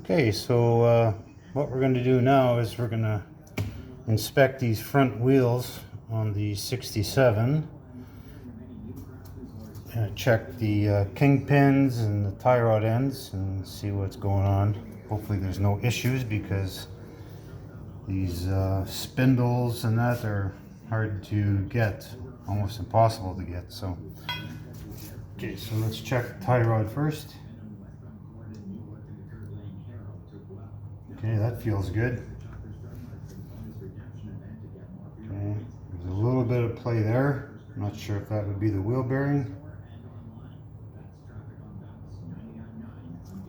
Okay, so what we're going to do now is we're going to inspect these front wheels on the 67. Check the kingpins and the tie rod ends and see what's going on. Hopefully there's no issues, because these spindles and that are hard to get, almost impossible to get. So okay, so let's check the tie rod first. Okay, that feels good. Okay, there's a little bit of play there. I'm not sure if that would be the wheel bearing.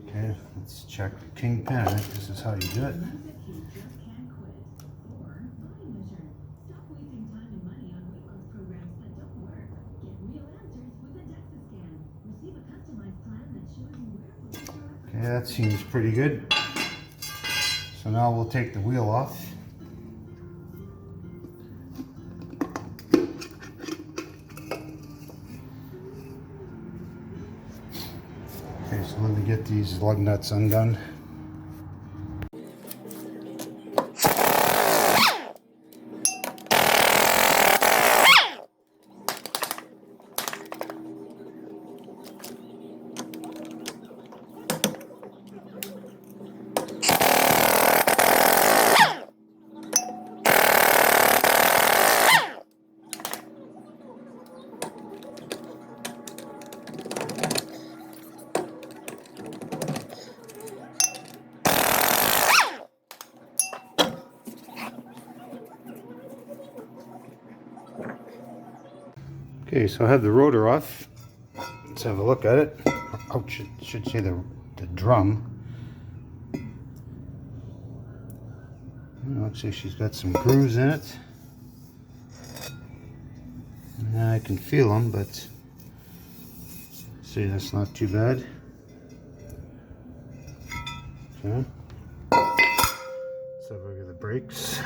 Okay, let's check the kingpin. I think this is how you do it. Okay, that seems pretty good. So now we'll take the wheel off. Okay, so let me get these lug nuts undone. Okay, so I have the rotor off. Let's have a look at it. Ouch, it should say the drum. Looks like she's got some grooves in it. Yeah, I can feel them, but see, that's not too bad. Okay. Let's have a look at the brakes.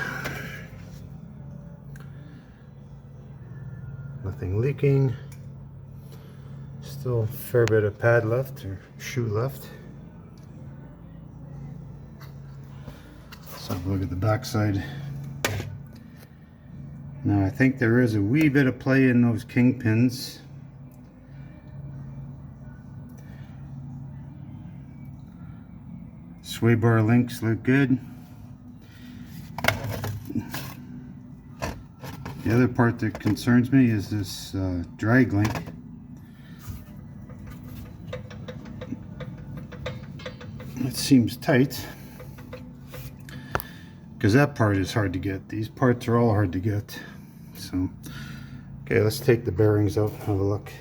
Nothing leaking. Still a fair bit of pad left, or shoe left. Let's have a look at the back side. Now I think there is a wee bit of play in those kingpins. Sway bar links look good. The other part that concerns me is this drag link. It seems tight, because that part is hard to get. These parts are all hard to get. So, okay, let's take the bearings out and have a look.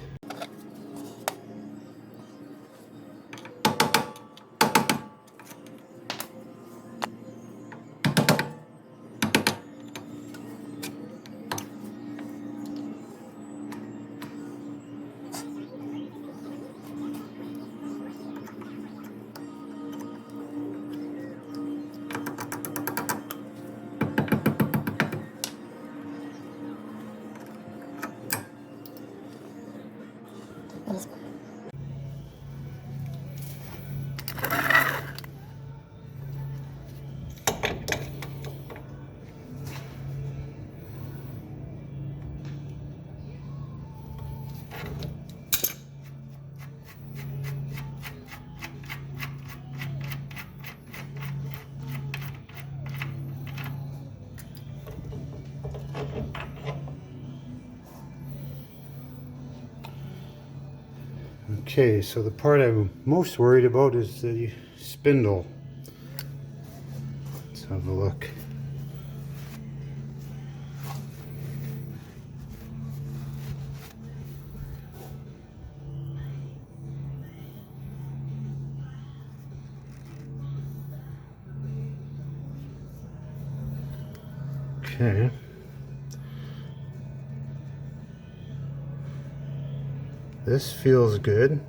Okay, so the part I'm most worried about is the spindle. Let's have a look. Okay. This feels good.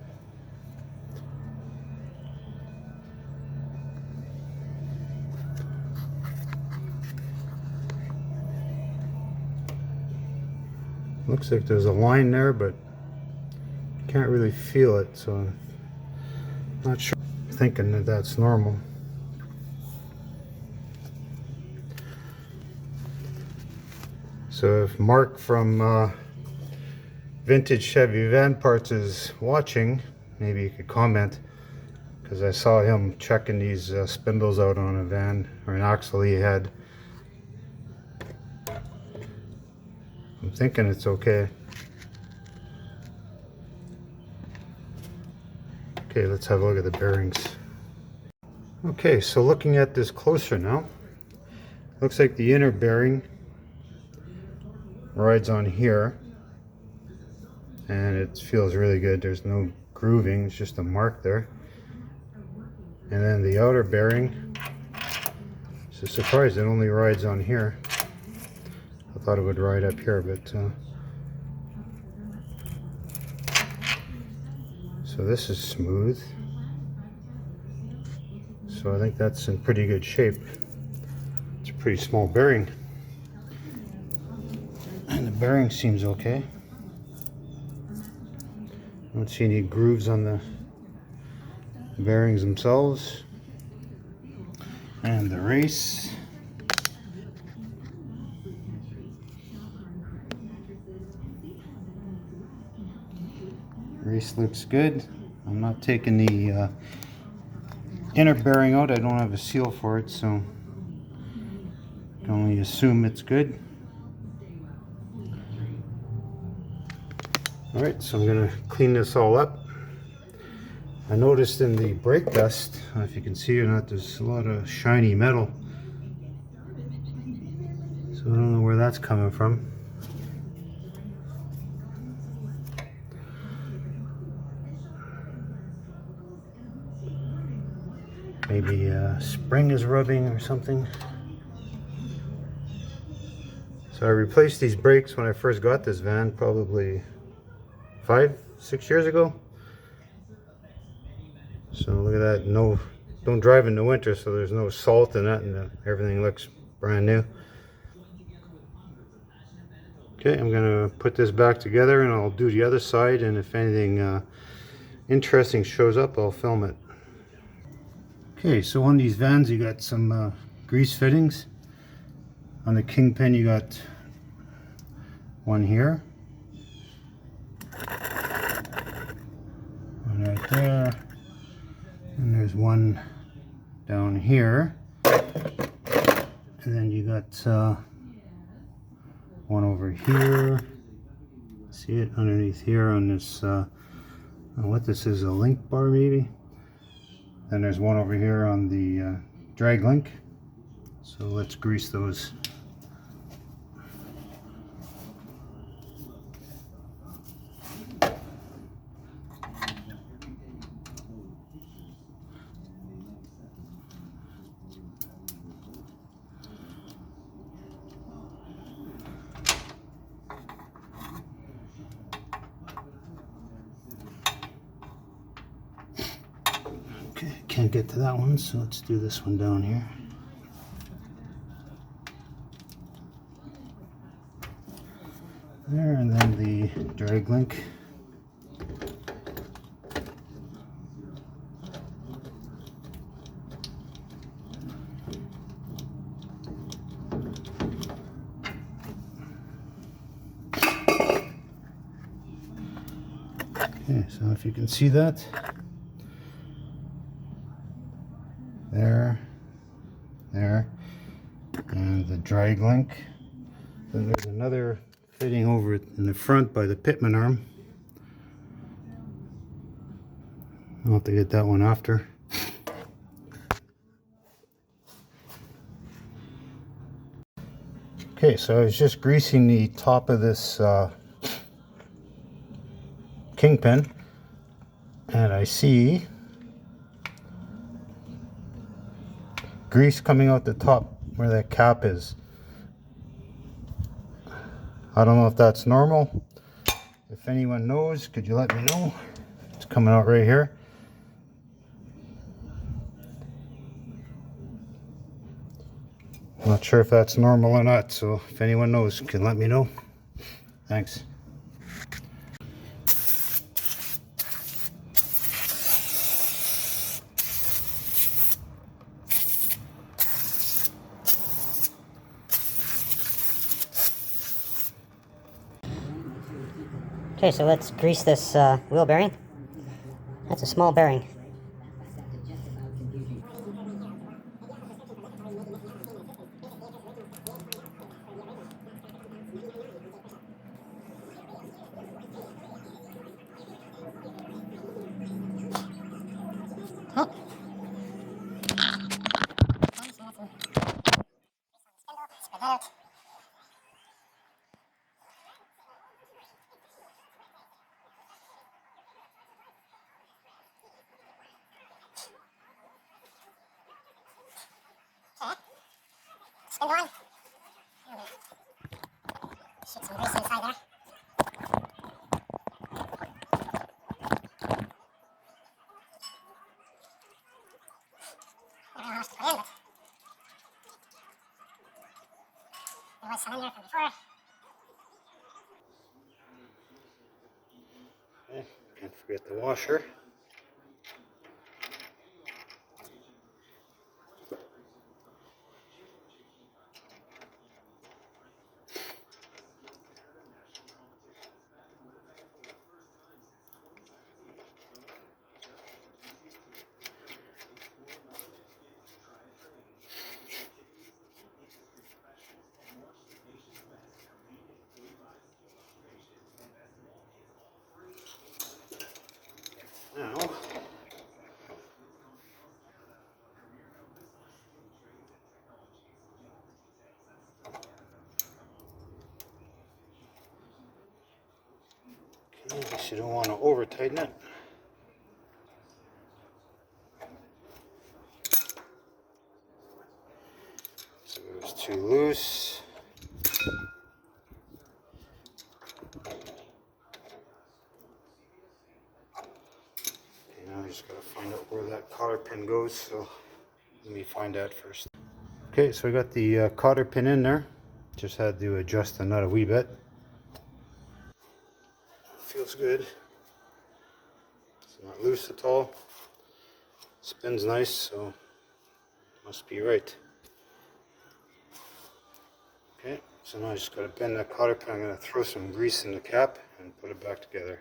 Looks like there's a line there, but can't really feel it, so I'm not sure. I'm thinking that that's normal. So if Mark from Vintage Chevy Van Parts is watching, maybe you could comment, because I saw him checking these spindles out on a van, or an axle he had. I'm thinking it's okay. Okay, let's have a look at the bearings. Okay, so looking at this closer now, looks like the inner bearing rides on here, and it feels really good. There's no grooving, it's just a mark there. And then the outer bearing, it's a surprise it only rides on here. I thought it would ride up here, but so this is smooth. So I think that's in pretty good shape. It's a pretty small bearing. And the bearing seems okay. I don't see any grooves on the bearings themselves. And the race. Race looks good. I'm not taking the inner bearing out. I don't have a seal for it, so I can only assume it's good. Alright, so I'm going to clean this all up. I noticed in the brake dust, I don't know if you can see it or not, there's a lot of shiny metal. So I don't know where that's coming from. Maybe a spring is rubbing or something. So I replaced these brakes when I first got this van, probably 5-6 years ago. So look at that. No, don't drive in the winter, so there's no salt in it, and everything looks brand new. Okay, I'm gonna put this back together and I'll do the other side, and if anything interesting shows up, I'll film it. Okay, so on these vans you got some grease fittings. On the kingpin you got one here, one right there, and there's one down here, and then you got one over here. See it underneath here on this what this is, a link bar maybe. Then there's one over here on the drag link. So let's grease those. Okay, can't get to that one, so let's do this one down here. There, and then the drag link. Okay, so if you can see that, there, and the drag link. Then there's another fitting over in the front by the pitman arm. I'll have to get that one after. Okay, so I was just greasing the top of this kingpin, and I see grease coming out the top where that cap is. I don't know if that's normal. If anyone knows, could you let me know? It's coming out right here. I'm not sure if that's normal or not, so if anyone knows, can let me know. Thanks. Okay, so let's grease this wheel bearing. That's a small bearing. Oh. Spin on. Shoot some grease inside there. I don't know how much to put in, but there was some in there from before. Okay, can't forget the washer. Now, okay, I guess you don't want to over tighten it. So it was too loose. Okay, now I just gotta find out where that cotter pin goes, so let me find that first. Okay, so I got the cotter pin in there. Just had to adjust the nut a wee bit. Feels good. It's not loose at all. Spins nice, so must be right. Okay, so now I just gotta bend that cotter pin. I'm gonna throw some grease in the cap and put it back together.